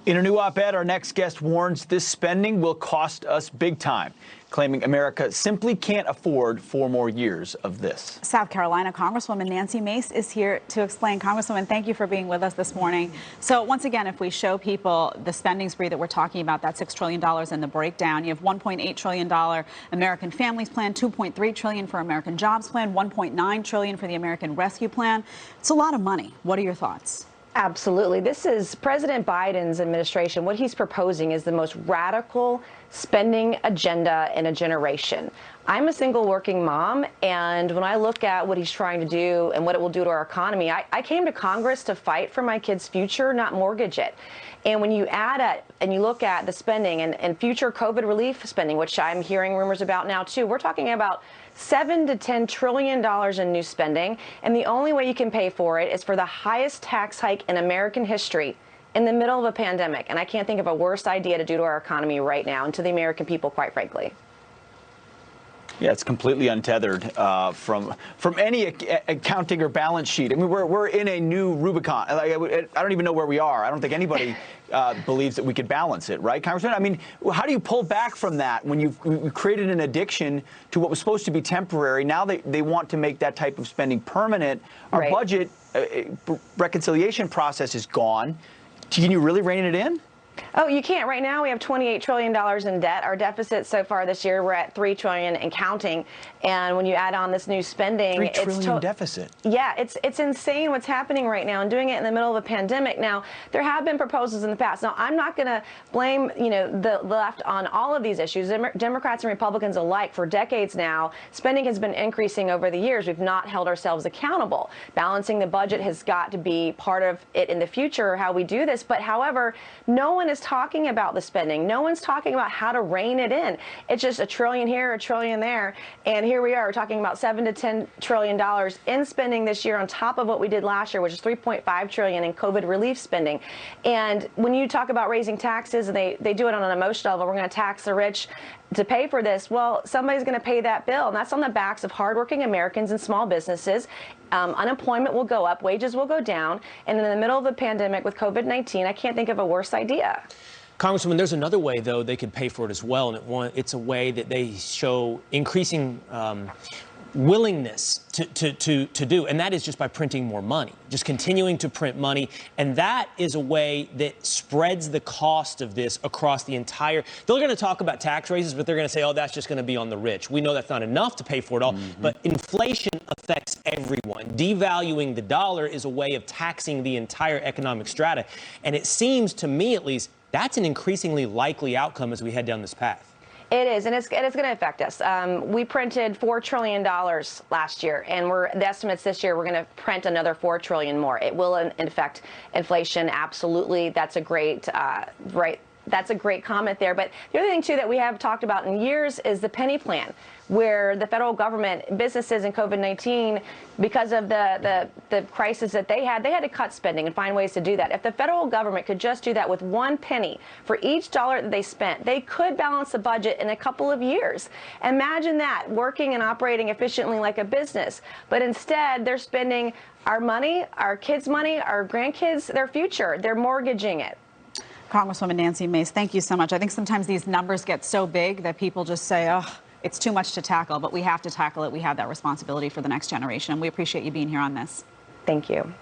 In a new op-ed, our next guest warns this spending will cost us big time, claiming America simply can't afford 4 more years of this. South Carolina Congresswoman Nancy Mace is here to explain. Congresswoman, thank you for being with us this morning. So once again, if we show people the spending spree that we're talking about, that $6 trillion and the breakdown, you have $1.8 trillion American Families Plan, $2.3 trillion for American Jobs Plan, $1.9 trillion for the American Rescue Plan. It's a lot of money. What are your thoughts? Absolutely. This is President Biden's administration. What he's proposing is the most radical spending agenda in a generation. I'm a single working mom, and when I look at what he's trying to do and what it will do to our economy, I came to Congress to fight for my kids' future, not mortgage it. And when you add it and you look at the spending and future COVID relief spending, which I'm hearing rumors about now too, we're talking about $7 to $10 trillion in new spending, and the only way you can pay for it is for the highest tax hike in American history in the middle of a pandemic. And I can't think of a worse idea to do to our economy right now and to the American people, quite frankly. Yeah, it's completely untethered from any accounting or balance sheet. I mean, we're in a new Rubicon. I don't even know where we are. I don't think anybody believes that we could balance it, right, Congressman? I mean, how do you pull back from that when you've created an addiction to what was supposed to be temporary? Now they want to make that type of spending permanent. Our Right. budget reconciliation process is gone. Can you really rein it in? Oh, you can't. Right now we have $28 trillion in debt. Our deficit so far this year, we're at $3 trillion and counting. And when you add on this new spending, $3 trillion deficit. Yeah, it's insane what's happening right now, and doing it in the middle of a pandemic. Now, there have been proposals in the past. Now, I'm not going to blame, the left on all of these issues. Democrats and Republicans alike, for decades now, spending has been increasing over the years. We've not held ourselves accountable. Balancing the budget has got to be part of it in the future, how we do this. But however, no one is talking about the spending. No one's talking about how to rein it in. It's just a trillion here, a trillion there, and here we are talking about $7 to $10 trillion in spending this year on top of what we did last year, which is $3.5 trillion in COVID relief spending. And when you talk about raising taxes, and they do it on an emotional level, we're going to tax the rich to pay for this. Well, somebody's going to pay that bill, and that's on the backs of hardworking Americans and small businesses. Unemployment will go up, wages will go down, and in the middle of the pandemic with COVID-19, I can't think of a worse idea. Congresswoman, there's another way, though, they could pay for it as well, and it's a way that they show increasing willingness to do, and that is just by printing more money, just continuing to print money. And that is a way that spreads the cost of this across the entire. They're going to talk about tax raises, but they're going to say, oh, that's just going to be on the rich. We know that's not enough to pay for it all, but inflation affects everyone. Devaluing the dollar is a way of taxing the entire economic strata. And it seems to me, at least, that's an increasingly likely outcome as we head down this path. It is, and it's going to affect us. We printed $4 trillion last year, and the estimates this year, we're going to print another $4 trillion more. It will affect inflation, absolutely. That's a great, That's a great comment there. But the other thing, too, that we have talked about in years is the penny plan, where the federal government, businesses in COVID-19, because of the crisis that they had to cut spending and find ways to do that. If the federal government could just do that with 1 penny for each dollar that they spent, they could balance the budget in a couple of years. Imagine that, working and operating efficiently like a business. But instead, they're spending our money, our kids' money, our grandkids, their future. They're mortgaging it. Congresswoman Nancy Mace, thank you so much. I think sometimes these numbers get so big that people just say, oh, it's too much to tackle, but we have to tackle it. We have that responsibility for the next generation. We appreciate you being here on this. Thank you.